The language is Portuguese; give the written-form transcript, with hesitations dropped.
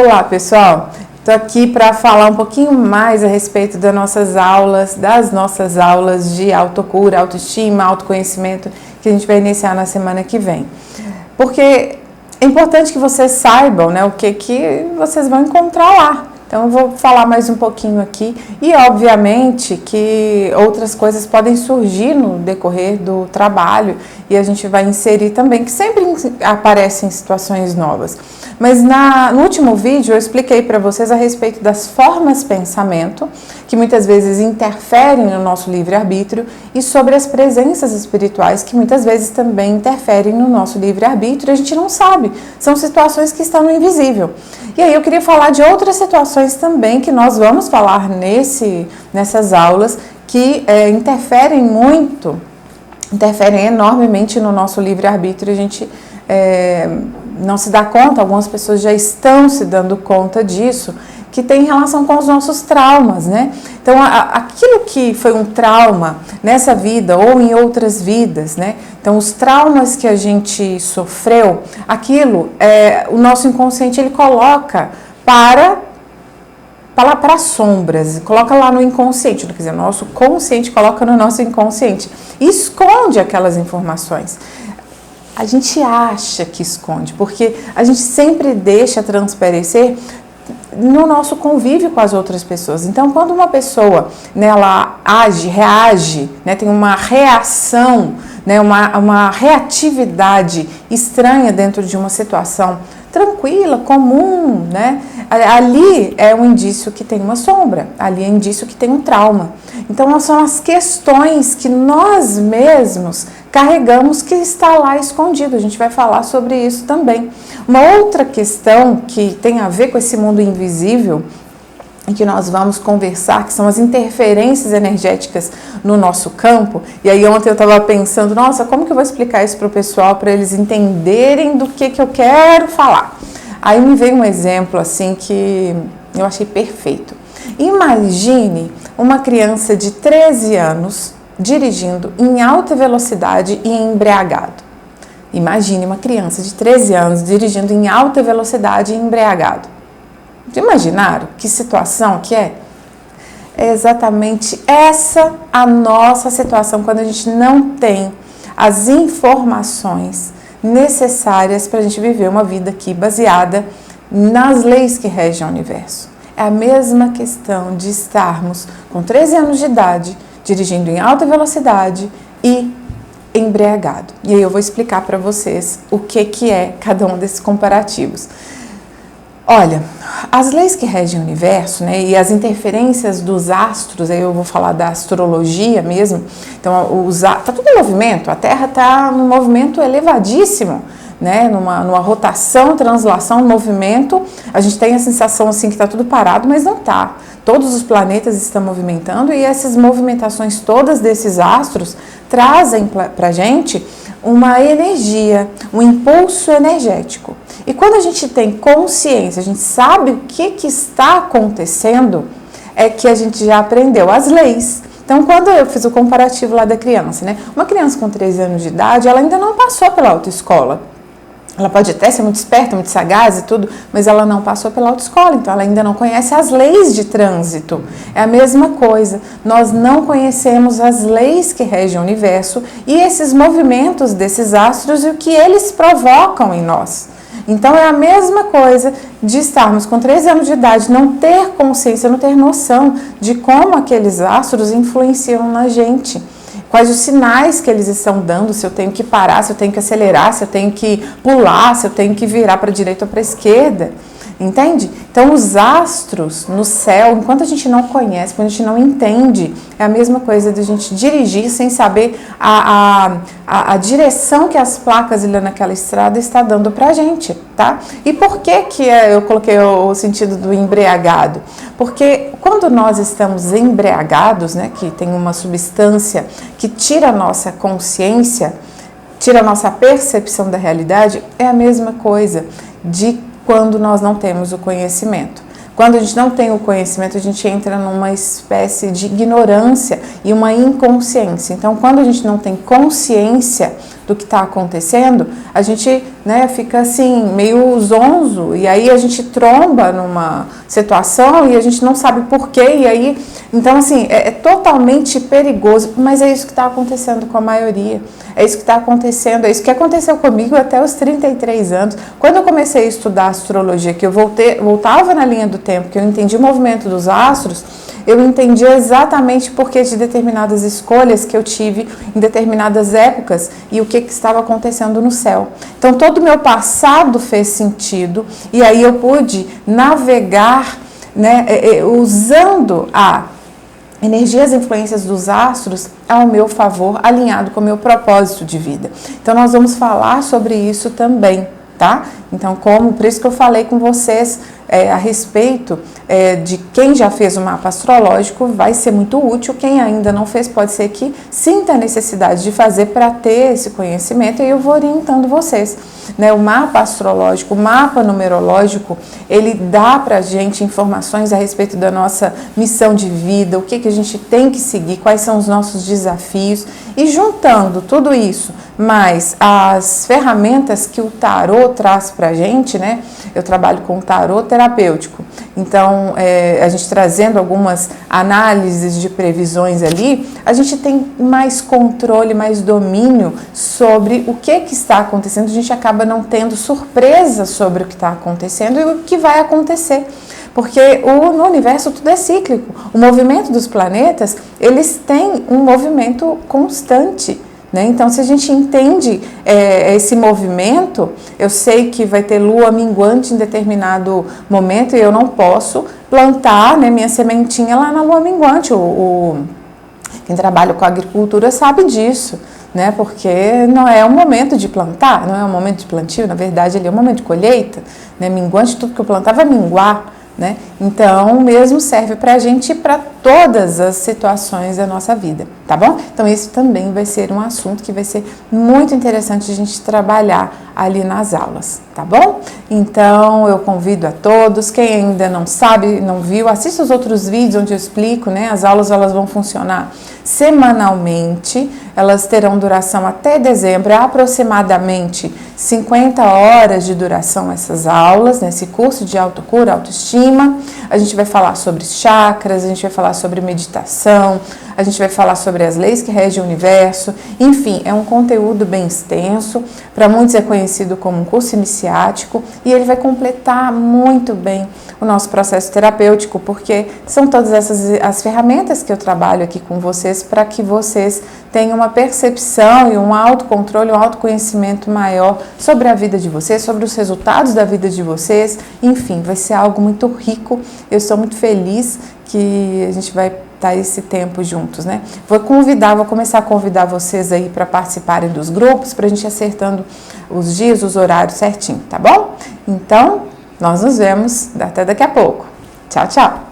Olá, pessoal! Estou aqui para falar um pouquinho mais a respeito das nossas aulas de autocura, autoestima, autoconhecimento que a gente vai iniciar na semana que vem. Porque é importante que vocês saibam, né, o que vocês vão encontrar lá. Então, eu vou falar mais um pouquinho aqui e, obviamente, que outras coisas podem surgir no decorrer do trabalho e a gente vai inserir também, que sempre aparecem situações novas. Mas no último vídeo eu expliquei para vocês a respeito das formas de pensamento, que muitas vezes interferem no nosso livre-arbítrio, e sobre as presenças espirituais, que muitas vezes também interferem no nosso livre-arbítrio, e a gente não sabe, são situações que estão no invisível. E aí eu queria falar de outras situações também que nós vamos falar nessas aulas, que interferem enormemente no nosso livre-arbítrio, a gente não se dá conta, algumas pessoas já estão se dando conta disso, que tem relação com os nossos traumas, né? Então, aquilo que foi um trauma nessa vida ou em outras vidas, né? Então, os traumas que a gente sofreu, aquilo, o nosso inconsciente, ele coloca para as sombras, coloca lá no inconsciente, quer dizer, o nosso consciente coloca no nosso inconsciente e esconde aquelas informações. A gente acha que esconde, porque a gente sempre deixa transparecer no nosso convívio com as outras pessoas. Então, quando uma pessoa, né, ela reage, né, tem uma reação, né, uma reatividade estranha dentro de uma situação tranquila, comum, né, ali é um indício que tem uma sombra, ali é um indício que tem um trauma. Então, são as questões que nós mesmos carregamos que está lá escondido. A gente vai falar sobre isso também. Uma outra questão que tem a ver com esse mundo invisível e que nós vamos conversar, que são as interferências energéticas no nosso campo. E aí ontem eu estava pensando, nossa, como que eu vou explicar isso para o pessoal, para eles entenderem do que eu quero falar? Aí me veio um exemplo assim que eu achei perfeito. Imagine uma criança de 13 anos dirigindo em alta velocidade e embriagado. Imagine uma criança de 13 anos dirigindo em alta velocidade e embriagado. Já imaginaram que situação que é? É exatamente essa a nossa situação quando a gente não tem as informações necessárias para a gente viver uma vida aqui baseada nas leis que regem o universo. É a mesma questão de estarmos com 13 anos de idade, dirigindo em alta velocidade e embriagado. E aí eu vou explicar para vocês o que é cada um desses comparativos. Olha, as leis que regem o universo, né, e as interferências dos astros, aí eu vou falar da astrologia mesmo, então tá tudo em movimento, a Terra está num movimento elevadíssimo, né, numa rotação, translação, movimento. A gente tem a sensação assim que está tudo parado, mas não está. Todos os planetas estão movimentando e essas movimentações todas desses astros trazem para a gente uma energia, um impulso energético. E quando a gente tem consciência, a gente sabe o que está acontecendo, é que a gente já aprendeu as leis. Então, quando eu fiz o comparativo lá da criança, né? Uma criança com 13 anos de idade, ela ainda não passou pela autoescola. Ela pode até ser muito esperta, muito sagaz e tudo, mas ela não passou pela autoescola, então ela ainda não conhece as leis de trânsito. É a mesma coisa, nós não conhecemos as leis que regem o universo e esses movimentos desses astros e o que eles provocam em nós. Então é a mesma coisa de estarmos com 13 anos de idade, não ter consciência, não ter noção de como aqueles astros influenciam na gente. Quais os sinais que eles estão dando, se eu tenho que parar, se eu tenho que acelerar, se eu tenho que pular, se eu tenho que virar para a direita ou para a esquerda, entende? Então os astros no céu, enquanto a gente não conhece, quando a gente não entende, é a mesma coisa de a gente dirigir sem saber a direção que as placas ali naquela estrada está dando para a gente, tá? E por que eu coloquei o sentido do embriagado? Porque quando nós estamos embriagados, né, que tem uma substância que tira a nossa consciência, tira a nossa percepção da realidade, é a mesma coisa de quando nós não temos o conhecimento. Quando a gente não tem o conhecimento, a gente entra numa espécie de ignorância e uma inconsciência. Então, quando a gente não tem consciência do que está acontecendo, a gente, né, fica assim, meio zonzo, e aí a gente tromba numa situação e a gente não sabe porquê, e aí, então assim, é totalmente perigoso, mas é isso que está acontecendo com a maioria, é isso que está acontecendo, é isso que aconteceu comigo até os 33 anos, quando eu comecei a estudar astrologia, que eu voltava na linha do tempo, que eu entendi o movimento dos astros, eu entendi exatamente porquê de determinadas escolhas que eu tive em determinadas épocas e o que estava acontecendo no céu. Então, todo o meu passado fez sentido e aí eu pude navegar, né, usando a energias e influências dos astros ao meu favor, alinhado com o meu propósito de vida. Então, nós vamos falar sobre isso também, tá? Então, por isso que eu falei com vocês a respeito de quem já fez o mapa astrológico, vai ser muito útil. Quem ainda não fez, pode ser que sinta a necessidade de fazer para ter esse conhecimento, e eu vou orientando vocês. Né? O mapa astrológico, o mapa numerológico, ele dá para a gente informações a respeito da nossa missão de vida, o que a gente tem que seguir, quais são os nossos desafios, e juntando tudo isso, mais as ferramentas que o tarô traz para a gente, né? Eu trabalho com tarô terapêutico, então a gente trazendo algumas análises de previsões ali, a gente tem mais controle, mais domínio sobre o que está acontecendo, a gente acaba não tendo surpresa sobre o que está acontecendo e o que vai acontecer. Porque no universo tudo é cíclico, o movimento dos planetas, eles têm um movimento constante. Né? Então, se a gente entende esse movimento, eu sei que vai ter lua minguante em determinado momento e eu não posso plantar, né, minha sementinha lá na lua minguante. Quem trabalha com agricultura sabe disso, né? Porque não é o momento de plantar, não é o momento de plantio, na verdade ele é o momento de colheita, né? Minguante, tudo que eu plantar vai minguar. Né? Então, o mesmo serve para a gente e para todas as situações da nossa vida, tá bom? Então, isso também vai ser um assunto que vai ser muito interessante a gente trabalhar ali nas aulas, tá bom? Então, eu convido a todos, quem ainda não sabe, não viu, assista os outros vídeos onde eu explico, né? As aulas, elas vão funcionar semanalmente, elas terão duração até dezembro, aproximadamente 50 horas de duração essas aulas, nesse curso de autocura, autoestima. A gente vai falar sobre chakras, a gente vai falar sobre meditação, a gente vai falar sobre as leis que regem o universo, enfim, é um conteúdo bem extenso, para muitos é conhecido como um curso iniciático e ele vai completar muito bem o nosso processo terapêutico, porque são todas essas as ferramentas que eu trabalho aqui com vocês para que vocês tenham uma percepção e um autocontrole, um autoconhecimento maior sobre a vida de vocês, sobre os resultados da vida de vocês, enfim, vai ser algo muito rico. Eu estou muito feliz que a gente vai estar esse tempo juntos, né? Vou começar a convidar vocês aí para participarem dos grupos, para a gente ir acertando os dias, os horários certinho, tá bom? Então, nós nos vemos até daqui a pouco. Tchau, tchau!